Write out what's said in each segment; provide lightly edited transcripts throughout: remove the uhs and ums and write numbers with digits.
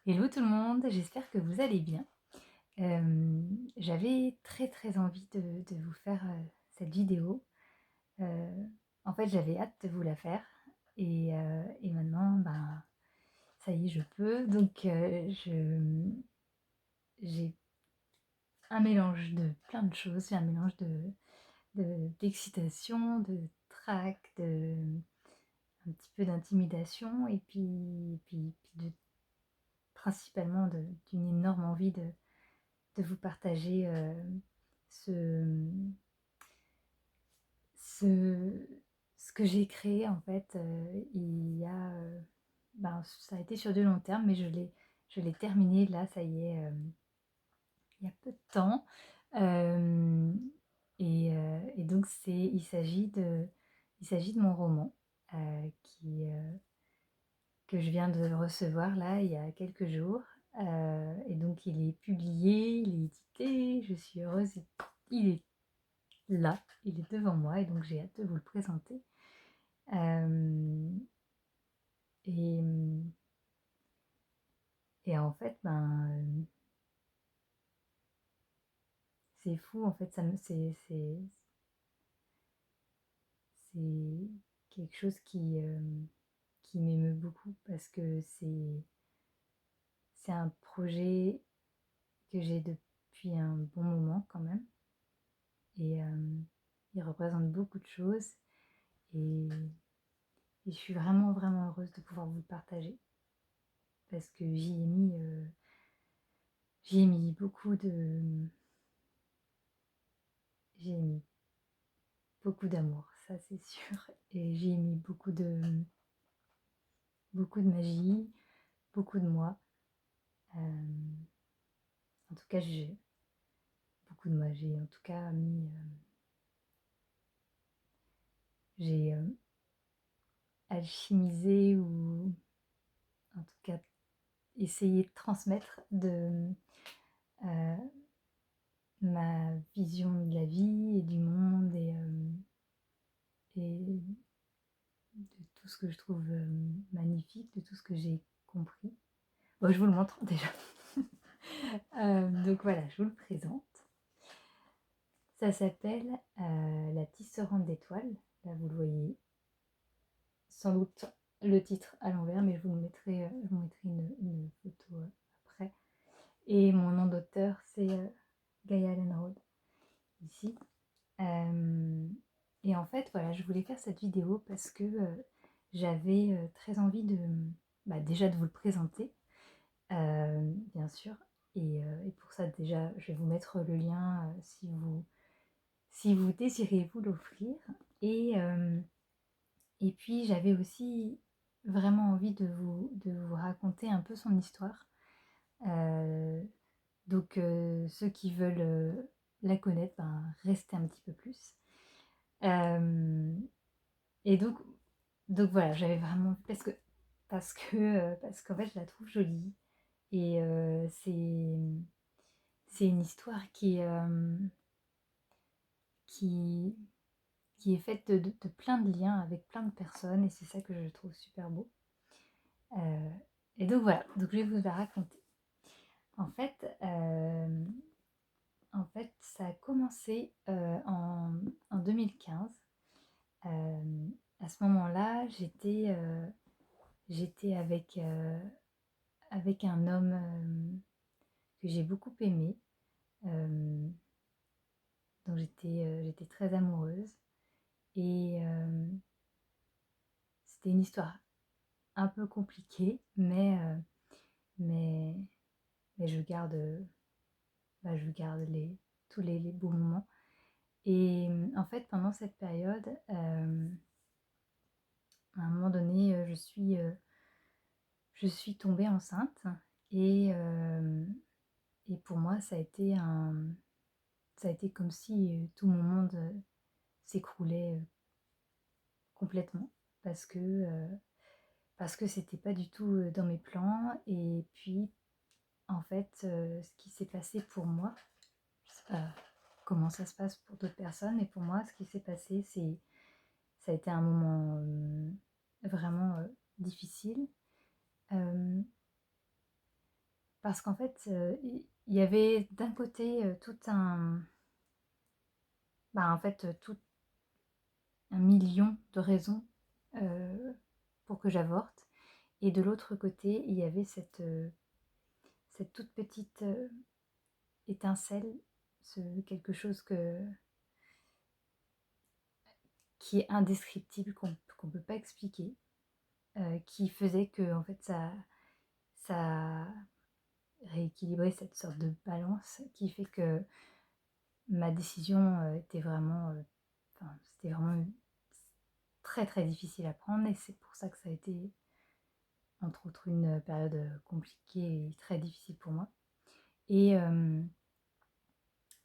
Hello tout le monde, j'espère que vous allez bien. J'avais très envie de vous faire, cette vidéo. Heu, En fait, j'avais hâte de vous la faire et maintenant, ben, ça y est, je peux. Donc j'ai un mélange de plein de choses. J'ai un mélange d'excitation, de trac, un petit peu d'intimidation et puis principalement d'une énorme envie de vous partager, ce ce ce que j'ai créé en fait, il y a, ben, ça a été sur du long terme, mais je l'ai terminé là, ça y est, il y a peu de temps. Hem et donc il s'agit de mon roman, que je viens de recevoir là, il y a quelques jours. Et donc il est publié, il est édité, je suis heureuse, il est là, il est devant moi et donc j'ai hâte de vous le présenter. Hem et mmh et en fait, ben, c'est fou en fait, ça me c'est quelque chose qui m'émeut beaucoup parce que c'est un projet que j'ai depuis un bon moment quand même et il représente beaucoup de choses et et je suis vraiment heureuse de pouvoir vous le partager parce que j'y ai mis j'y ai mis beaucoup d'amour, ça c'est sûr, et j'y ai mis beaucoup de magie, beaucoup de moi. En tout cas, j'ai beaucoup de moi. J'ai en tout cas mis, j'ai, alchimisé ou en tout cas essayé de transmettre heu, ma vision de la vie et du monde et de tout ce que je trouve, magnifique, de tout ce que j'ai compris. Bon, je vous le montre déjà. Donc voilà, je vous le présente. Ça s'appelle, La tisserande d'étoiles. Là, vous le voyez sans doute le titre à l'envers, mais je vous mettrai une photo, après. Et mon nom d'auteur, c'est, Gaia Allen Road, ici. Hem et en fait, voilà, je voulais faire cette vidéo parce que, j'avais, très envie bah, déjà de vous le présenter, bien sûr et pour ça déjà, je vais vous mettre le lien, si vous désirez vous l'offrir et puis j'avais aussi vraiment envie de vous raconter un peu son histoire. Heu, donc ceux qui veulent, la connaître, ben, restez un petit peu plus. Hem et donc voilà, j'avais vraiment parce qu'en fait, je la trouve jolie et c'est une histoire qui qui est faite de plein de liens avec plein de personnes et c'est ça que je trouve super beau. Heu et donc voilà, donc je vais vous la raconter. En fait, ça a commencé, en 2015. À ce moment-là, j'étais avec un homme, que j'ai beaucoup aimé, hem, dont j'étais très amoureuse et c'était une histoire un peu compliquée, mais mais je garde tous les beaux moments et en fait, pendant cette période, à un moment donné, je suis tombée enceinte et et pour moi, ça a été comme si, tout mon monde, s'écroulait, complètement parce que c'était pas du tout, dans mes plans et puis, en fait, ce qui s'est passé pour moi, je sais pas comment ça se passe pour d'autres personnes, mais pour moi, ce qui s'est passé, ça a été un moment, vraiment, difficile. Hem, parce qu'en fait, il y avait d'un côté, tout un en fait, tout un million de raisons, pour que j'avorte, et de l'autre côté, il y avait cette toute petite, étincelle, ce quelque chose qui est indescriptible, qu'on peut pas expliquer, qui faisait que en fait ça rééquilibrait cette sorte de balance qui fait que ma décision, était vraiment, c'était vraiment très, très difficile à prendre, et c'est pour ça que ça a été, entre autres, une période, compliquée et très difficile pour moi. Et hem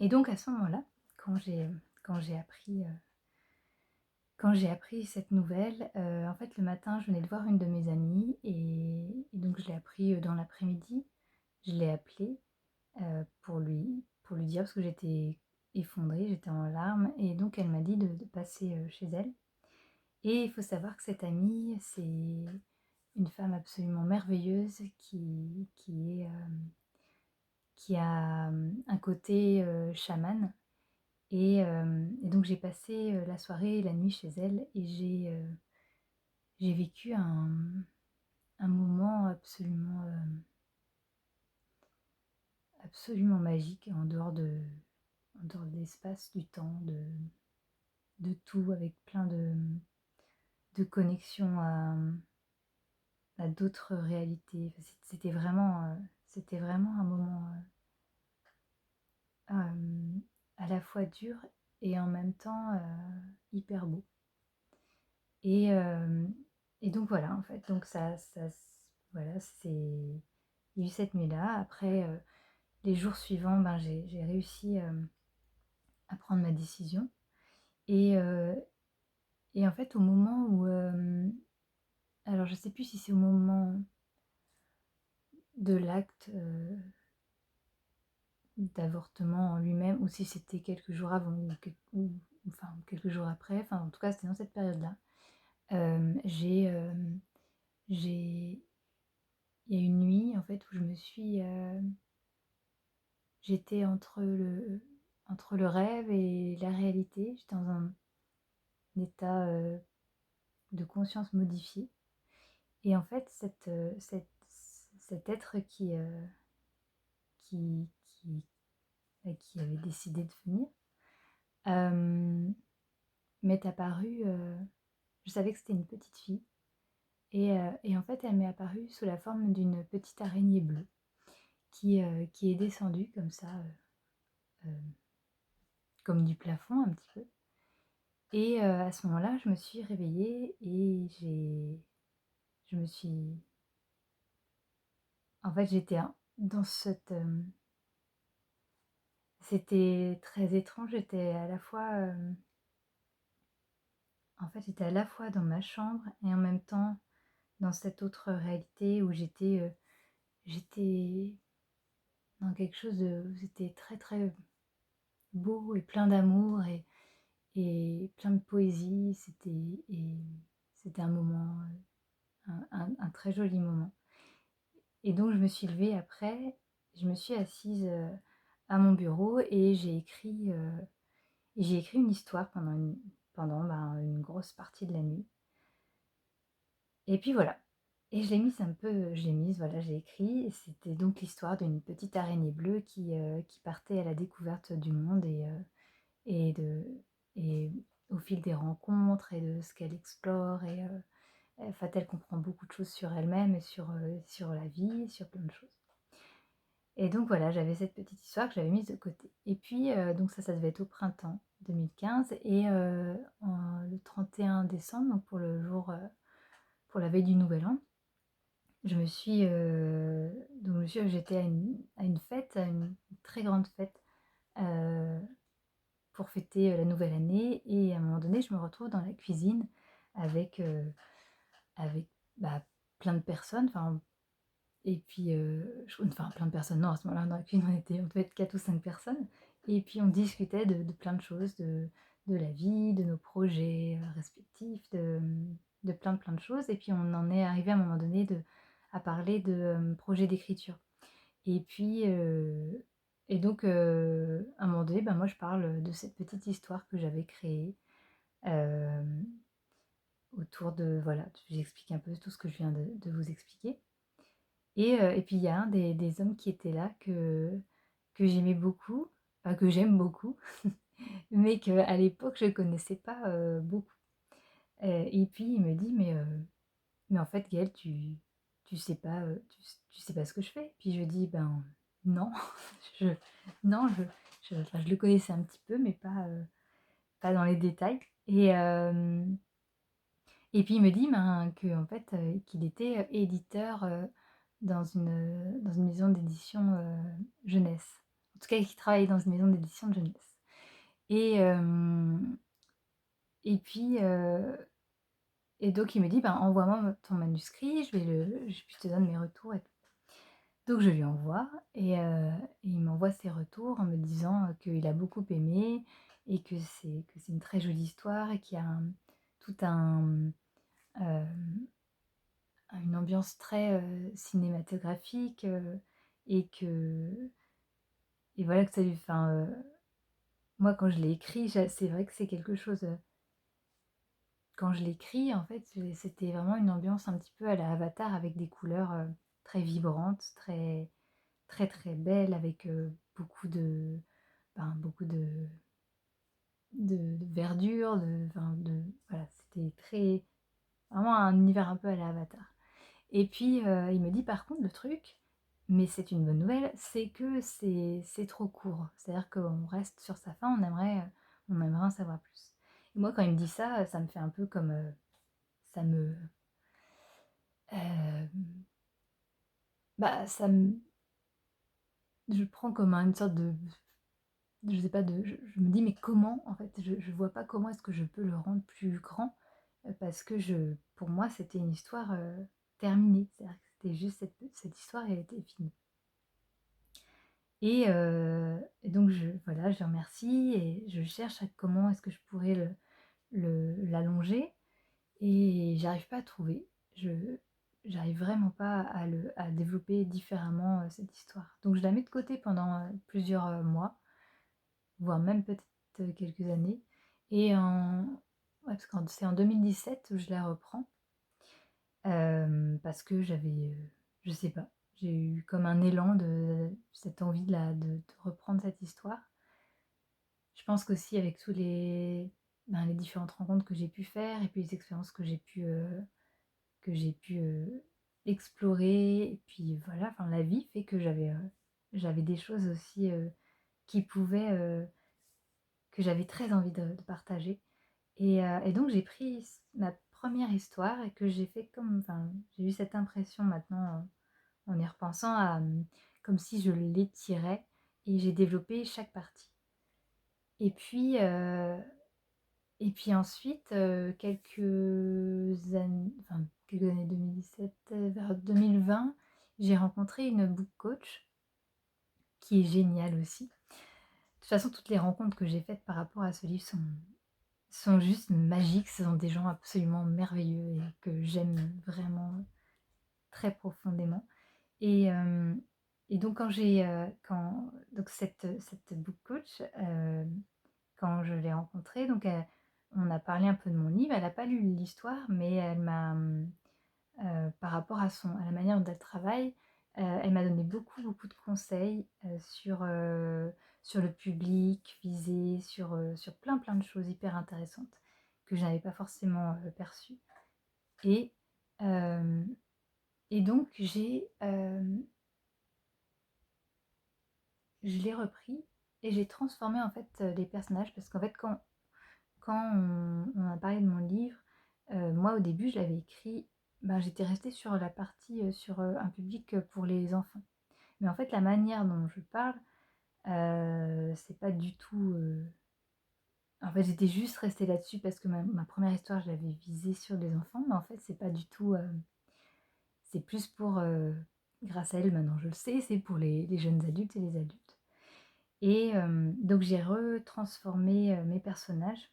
et donc à ce moment-là, quand j'ai, quand j'ai appris, heu, quand j'ai appris cette nouvelle, en fait, le matin, je venais de voir une de mes amies, et donc je l'ai appris, dans l'après-midi. Je l'ai appelée, pour lui dire, parce que j'étais effondrée, j'étais en larmes, et donc elle m'a dit de passer, chez elle. Et il faut savoir que cette amie, c'est une femme absolument merveilleuse qui a, un côté, chaman, et donc j'ai passé, la soirée et la nuit chez elle, et j'ai vécu un moment absolument magique, en dehors de l'espace, du temps, de tout, avec plein de connexions à d'autres réalités. Enfin, c'était vraiment un moment, à la fois dur et en même temps, hyper beau. Et hem et donc voilà, en fait, donc ça voilà, il y a eu cette nuit-là. Après, les jours suivants, j'ai réussi, à prendre ma décision, et en fait, au moment où, alors je sais plus si c'est au moment de l'acte, d'avortement en lui-même, ou si c'était quelques jours avant, enfin quelques jours après, enfin en tout cas c'était dans cette période-là. J'ai Il y a une nuit en fait où j'étais entre le rêve et la réalité. J'étais dans un état, de conscience modifié, et en fait cet être qui qui qui avait décidé de venir, hem, m'est apparue, je savais que c'était une petite fille, et en fait elle m'est apparue sous la forme d'une petite araignée bleue qui est descendue comme ça, comme du plafond un petit peu. Et à ce moment-là, je me suis réveillée, et je me suis en fait, j'étais dans c'était très étrange. J'étais à la fois dans ma chambre et en même temps dans cette autre réalité où j'étais dans quelque chose c'était très, très beau et plein d'amour, et plein de poésie. C'était un moment, un très joli moment. Et donc je me suis levée après, je me suis assise, à mon bureau, et j'ai écrit une histoire une grosse partie de la nuit, et puis voilà. Et je l'ai mise, voilà, j'ai écrit, et c'était donc l'histoire d'une petite araignée bleue qui partait à la découverte du monde, et de et au fil des rencontres et de ce qu'elle explore, en fait, elle comprend beaucoup de choses sur elle-même et sur la vie, sur plein de choses. Et donc voilà, j'avais cette petite histoire que j'avais mise de côté. Et puis, donc ça devait être au printemps 2015, et le 31 décembre, donc pour la veille du Nouvel An, j'étais à une fête, à une très grande fête, heu, pour fêter, la nouvelle année, et à un moment donné, je me retrouve dans la cuisine avec, avec, bah, plein de personnes, et puis, plein de personnes, non, à ce moment-là, dans la cuisine, on devait être 4 ou 5 personnes, et puis on discutait de plein de choses, de la vie, de nos projets, respectifs, de plein de choses, et puis on en est arrivé à un moment donné à parler de, projets d'écriture. Et puis, et donc, à un moment donné, moi je parle de cette petite histoire que j'avais créée, hem, autour de voilà, j'explique un peu tout ce que je viens de vous expliquer. Et puis il y a un des hommes qui était là que j'aimais beaucoup, enfin que j'aime beaucoup, mais qu'à l'époque je connaissais pas, beaucoup. Et puis il me dit: mais en fait Gaëlle tu sais pas, tu sais pas ce que je fais?» Puis je dis: «Ben non, je non, enfin je le connaissais un petit peu mais pas dans les détails». Et puis il me dit, qu'en fait, qu'il était, éditeur, dans une maison d'édition, jeunesse. En tout cas, qu'il travaillait dans une maison d'édition de jeunesse. Et hem et puis, et donc il me dit: «Ben, envoie-moi ton manuscrit, je te donne mes retours et tout». Donc je lui envoie et il m'envoie ses retours en me disant, qu'il a beaucoup aimé et que c'est une très jolie histoire et qu'il y a tout un, une ambiance très, cinématographique, et que et voilà que ça lui enfin, moi quand je l'ai écrit, c'est vrai que c'est quelque chose, quand je l'écris en fait, c'était vraiment une ambiance un petit peu à la Avatar avec des couleurs, très vibrantes, très, très, très belles avec, beaucoup de verdure, voilà, c'était très vraiment un univers un peu à la Avatar. Et puis, il me dit: «Par contre, le truc, mais c'est une bonne nouvelle, c'est que c'est trop court. C'est-à-dire qu'on reste sur sa fin, on aimerait en savoir plus». Et moi, quand il me dit ça, ça me fait un peu comme, ça me, hem, ça me je prends comme une sorte de je sais pas, je me dis: «Mais comment, en fait?» Je vois pas comment est-ce que je peux le rendre plus grand, parce que pour moi, c'était une histoire, terminée. C'est-à-dire que c'était juste cette histoire, elle était finie. Et donc voilà, je remercie et je cherche à comment est-ce que je pourrais l'allonger et j'arrive pas à trouver. J'arrive vraiment pas à développer différemment, cette histoire. Donc je la mets de côté pendant, plusieurs, mois, voire même peut-être, quelques années. Et ouais, parce que c'est en 2017 où je la reprends, parce que je sais pas, j'ai eu comme un élan de cette envie de reprendre cette histoire. Je pense qu'aussi avec les différentes rencontres que j'ai pu faire et puis les expériences que j'ai pu explorer et puis voilà, enfin la vie fait que j'avais des choses aussi, qui pouvaient, que j'avais très envie de partager. Et donc j'ai pris ma première histoire et que j'ai fait j'ai eu cette impression maintenant, en y repensant comme si je l'étirais et j'ai développé chaque partie. Et puis, ensuite, quelques années 2017, vers 2020, j'ai rencontré une book coach qui est géniale aussi. De toute façon, toutes les rencontres que j'ai faites par rapport à ce livre sont juste magiques. Ce sont des gens absolument merveilleux et que j'aime vraiment très profondément. Et hem et donc quand j'ai, quand donc cette book coach, quand je l'ai rencontrée, on a parlé un peu de mon livre. Elle a pas lu l'histoire, mais elle m'a, par rapport à la manière dont elle travaille, elle m'a donné beaucoup, beaucoup de conseils, sur le public visé, sur plein, plein de choses hyper intéressantes que je n'avais pas forcément, perçues. Et hem et donc je l'ai repris et j'ai transformé en fait, les personnages parce qu'en fait quand on a parlé de mon livre, moi au début je l'avais écrit, j'étais restée sur la partie, sur, un public, pour les enfants. Mais en fait la manière dont je parle, c'est pas du tout, en fait j'étais juste restée là-dessus parce que ma 1re histoire je l'avais visée sur les enfants, mais en fait c'est pas du tout, c'est plus pour, grâce à elle maintenant je le sais, c'est pour les jeunes adultes et les adultes. Donc j'ai retransformé, mes personnages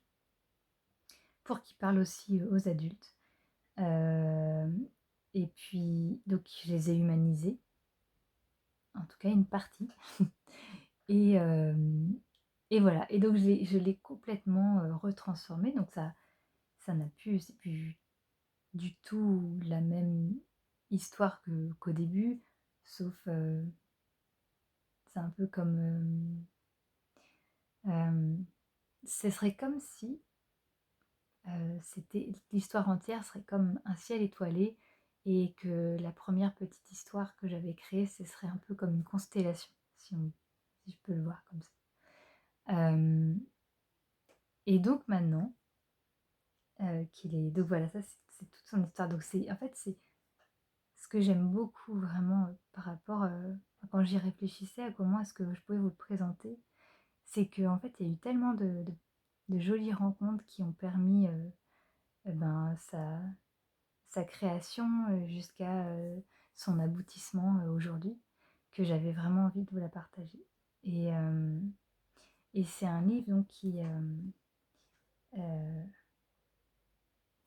pour qu'ils parlent aussi, aux adultes. Hem et puis donc je les ai humanisés en tout cas une partie. Et, et voilà. Et donc je l'ai complètement retransformé. Donc ça n'a plus, c'est plus du tout la même histoire qu'au début, sauf c'est un peu comme ce serait comme si c'était l'histoire entière serait comme un ciel étoilé et que la première petite histoire que j'avais créée, ce serait un peu comme une constellation, si je peux le voir comme ça. Et donc maintenant, qu'il est donc voilà, ça c'est toute son histoire. Donc c'est en fait, c'est ce que j'aime beaucoup vraiment, par rapport, quand j'y réfléchissais à comment est-ce que je pouvais vous le présenter, c'est qu'en fait, il y a eu tellement de jolies rencontres qui ont permis, ben, sa création, jusqu'à, son aboutissement, aujourd'hui, que j'avais vraiment envie de vous la partager. Et et c'est un livre donc qui,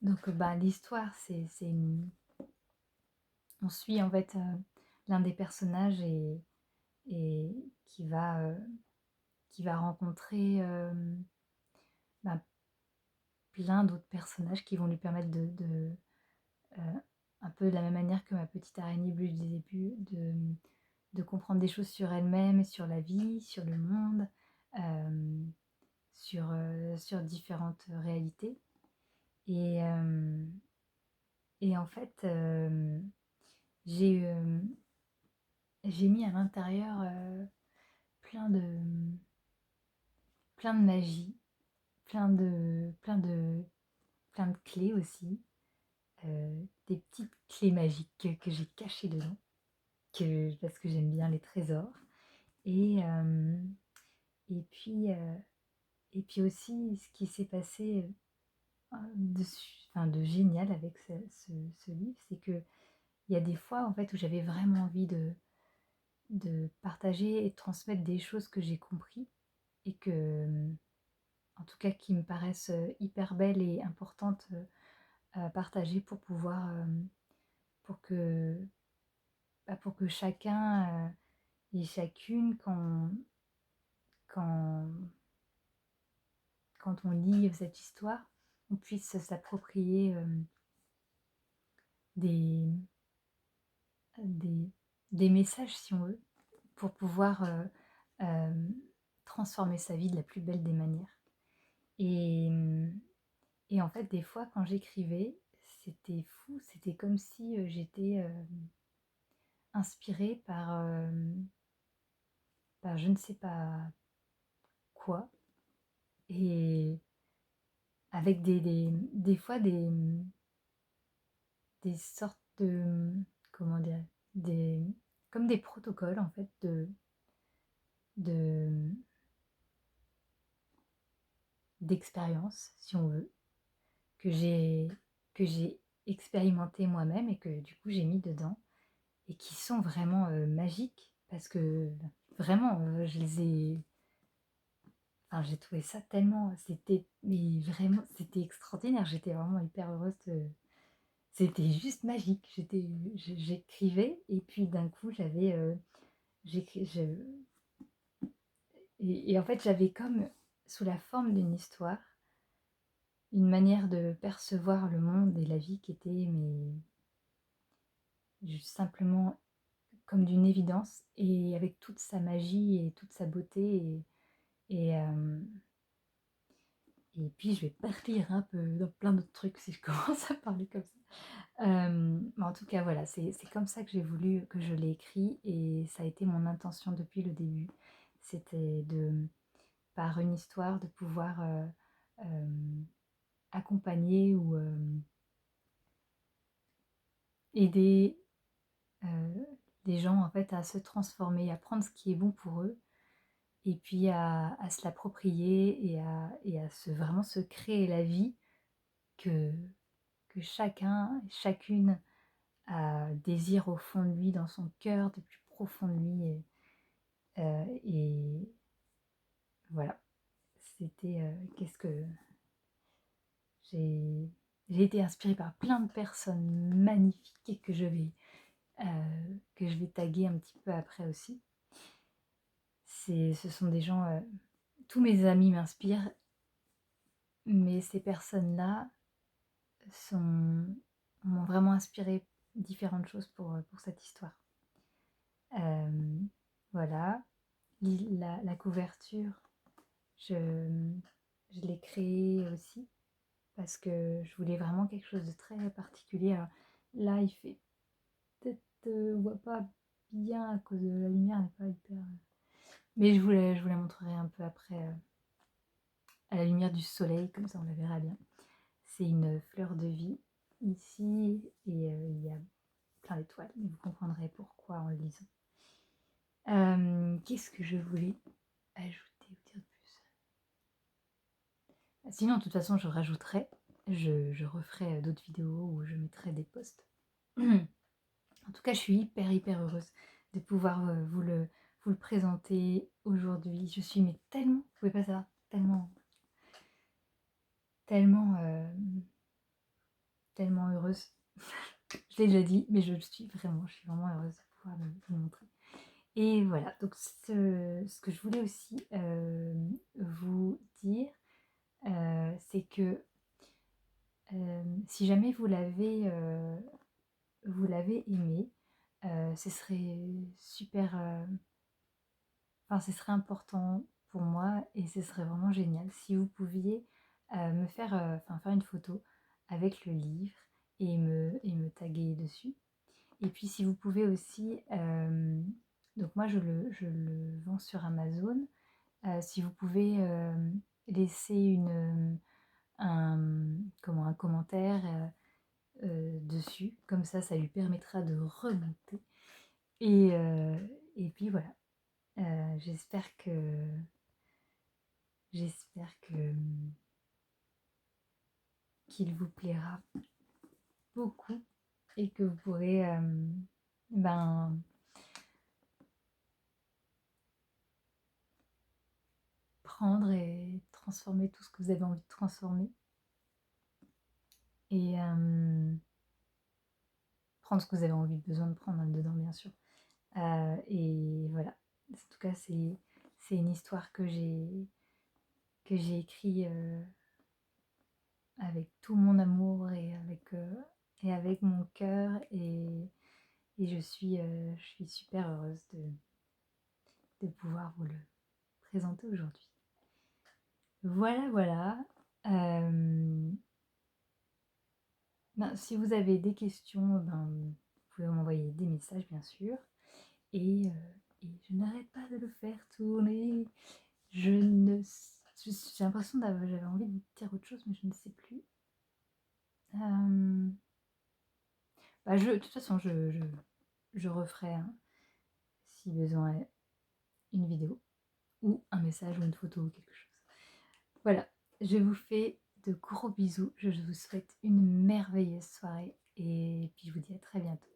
donc bah, l'histoire, c'est une on suit en fait, l'un des personnages et qui va rencontrer, bah, plein d'autres personnages qui vont lui permettre heu, un peu de la même manière que ma petite araignée bleue du début, de comprendre des choses sur elle-même, sur la vie, sur le monde, hem, sur différentes réalités. Et et en fait, j'ai, j'ai mis à l'intérieur, plein de, plein de magie, plein de plein de plein de clés aussi, des petites clés magiques que j'ai cachées dedans, parce que j'aime bien les trésors. Et et puis, heu et puis aussi ce qui s'est passé, de génial avec ce livre, c'est qu'il y a des fois, en fait, où j'avais vraiment envie de partager et de transmettre des choses que j'ai compris et que, en tout cas, qui me paraissent, hyper belles et importantes, à partager pour pouvoir, pour que, bah, pour que chacun, et chacune quand quand on lit cette histoire, on puisse s'approprier, des des des messages, si on veut, pour pouvoir, hem, transformer sa vie de la plus belle des manières. Et et en fait, des fois, quand j'écrivais, c'était fou, c'était comme si, j'étais, inspirée par je ne sais pas quoi, et avec des fois des sortes de, comment dire? Des comme des protocoles en fait de d'expérience, si on veut, que j'ai que j'ai expérimenté moi-même et que du coup j'ai mis dedans et qui sont vraiment, magiques parce que vraiment, je les ai enfin j'ai trouvé ça tellement c'était mais vraiment c'était extraordinaire. J'étais vraiment hyper heureuse de c'était juste magique. J'écrivais et puis d'un coup j'avais, j'écris je et en fait j'avais comme sous la forme d'une histoire, une manière de percevoir le monde et la vie qui était mais juste simplement comme d'une évidence et avec toute sa magie et toute sa beauté et et puis je vais partir un peu dans plein d'autres trucs si je commence à parler comme ça. Mais en tout cas voilà, c'est comme ça que j'ai voulu que je l'ai écrit et ça a été mon intention depuis le début. C'était par une histoire, de pouvoir, accompagner ou, aider, heu, les gens en fait à se transformer, à prendre ce qui est bon pour eux et puis à se l'approprier et à vraiment se créer la vie que chacun, chacune désire au fond de lui, dans son cœur, du plus profond de lui. Et voilà, c'était, qu'est-ce que j'ai j'ai été inspirée par plein de personnes magnifiques et que je vais taguer un petit peu après aussi. ce sont des gens, tous mes amis m'inspirent, mais ces personnes-là m'ont vraiment inspiré différentes choses pour cette histoire. Voilà, la couverture, je, je l'ai créée aussi parce que je voulais vraiment quelque chose de très particulier. Alors, là, il fait peut-être, on voit pas bien à cause de la lumière, elle n'est pas hyper. Mais je vous la montrerai un peu après à la lumière du soleil, comme ça on la verra bien. C'est une fleur de vie ici et il y a plein d'étoiles, mais vous comprendrez pourquoi en le lisant. Qu'est-ce que je voulais ajouter ou dire de plus? Sinon, de toute façon, je rajouterai, je referai d'autres vidéos où je mettrai des posts. En tout cas, je suis hyper heureuse de pouvoir vous le présenter aujourd'hui. Je suis mais tellement, vous pouvez pas savoir, tellement heureuse. Je l'ai déjà dit, mais je suis vraiment heureuse de pouvoir vous le montrer. Et voilà, donc ce que je voulais aussi vous dire, c'est que si jamais vous l'avez aimé, ce serait super, enfin ce serait important pour moi et ce serait vraiment génial si vous pouviez me faire, faire une photo avec le livre et me taguer dessus. Et puis si vous pouvez aussi, donc moi je le vends sur Amazon, si vous pouvez laisser un commentaire dessus, comme ça lui permettra de remonter. Et, et puis voilà, j'espère qu'il vous plaira beaucoup et que vous pourrez prendre et transformer tout ce que vous avez envie de transformer et prendre ce que vous avez besoin de prendre dedans, bien sûr. Et voilà, en tout cas c'est une histoire que j'ai écrite avec tout mon amour et avec mon cœur et je suis super heureuse de pouvoir vous le présenter aujourd'hui. Voilà. Si vous avez des questions, vous pouvez m'envoyer des messages bien sûr. Et je n'arrête pas de le faire tourner. J'ai l'impression j'avais envie de dire autre chose, mais je ne sais plus. De toute façon, je referai, si besoin, une vidéo ou un message ou une photo ou quelque chose. Voilà, je vous fais de gros bisous. Je vous souhaite une merveilleuse soirée et puis je vous dis à très bientôt.